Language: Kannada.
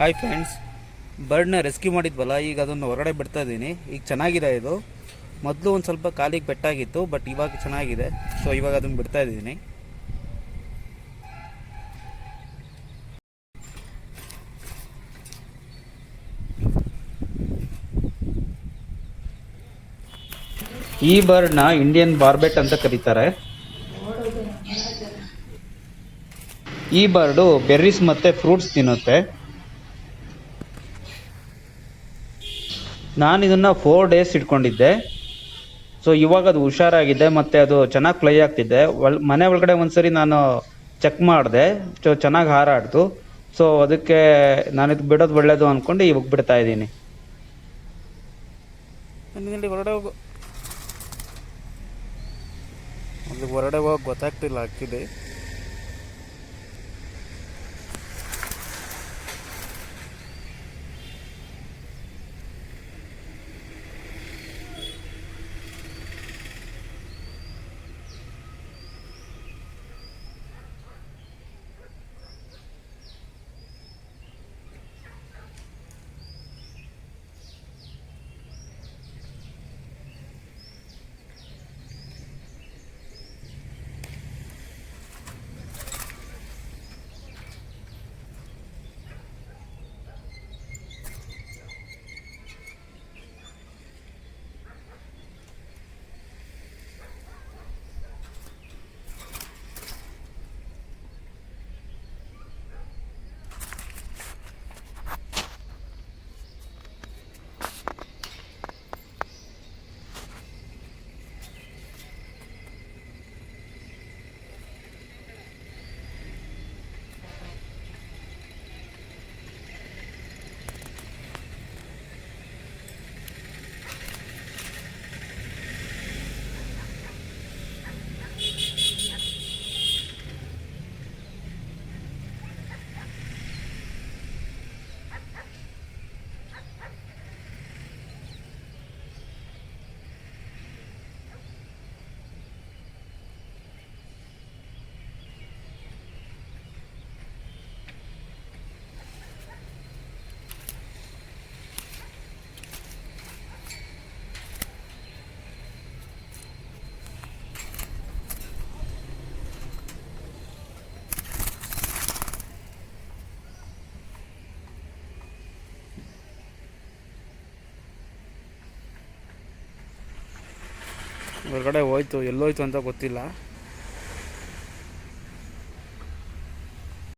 ಹಾಯ್ ಫ್ರೆಂಡ್ಸ್, ಬರ್ಡ್ನ ರೆಸ್ಕ್ಯೂ ಮಾಡಿದ್ವಲ್ಲ, ಈಗ ಅದನ್ನು ಹೊರಗಡೆ ಬಿಡ್ತಾ ಇದ್ದೀನಿ. ಈಗ ಚೆನ್ನಾಗಿದೆ. ಇದು ಮೊದಲು ಒಂದು ಸ್ವಲ್ಪ ಕಾಲಿಗೆ ಪೆಟ್ಟಾಗಿತ್ತು, ಬಟ್ ಇವಾಗ ಚೆನ್ನಾಗಿದೆ. ಸೊ ಇವಾಗ ಅದನ್ನು ಬಿಡ್ತಾ ಇದ್ದೀನಿ. ಈ ಬರ್ಡ್ನ ಇಂಡಿಯನ್ ಬಾರ್ಬೆಟ್ ಅಂತ ಕರೀತಾರೆ. ಈ ಬರ್ಡು ಬೆರ್ರೀಸ್ ಮತ್ತು ಫ್ರೂಟ್ಸ್ ತಿನ್ನುತ್ತೆ. ನಾನು ಇದನ್ನು 4 ಡೇಸ್ ಇಟ್ಕೊಂಡಿದ್ದೆ. ಸೊ ಇವಾಗ ಅದು ಹುಷಾರಾಗಿದೆ ಮತ್ತು ಅದು ಚೆನ್ನಾಗಿ ಫ್ಲೈ ಆಗ್ತಿದೆ. ಮನೆ ಒಳಗಡೆ ಒಂದ್ಸರಿ ನಾನು ಚೆಕ್ ಮಾಡಿದೆ. ಸೊ ಚೆನ್ನಾಗಿ ಹಾರಾಡ್ತು. ಸೊ ಅದಕ್ಕೆ ನಾನು ಇದು ಬಿಡೋದು ಒಳ್ಳೇದು ಅಂದ್ಕೊಂಡು ಇವಾಗ ಬಿಡ್ತಾ ಇದ್ದೀನಿ. ಹೊರಗಡೆ ಹೋಗು, ಅಲ್ಲಿ ಹೊರಗಡೆ ಹೋಗಿ ಗೊತ್ತಾಗ್ತಿಲ್ಲ ಆಗ್ತಿದೆ. ಹೊರಗಡೆ ಹೋಯ್ತು, ಎಲ್ಲೋಯ್ತು ಅಂತ ಗೊತ್ತಿಲ್ಲ.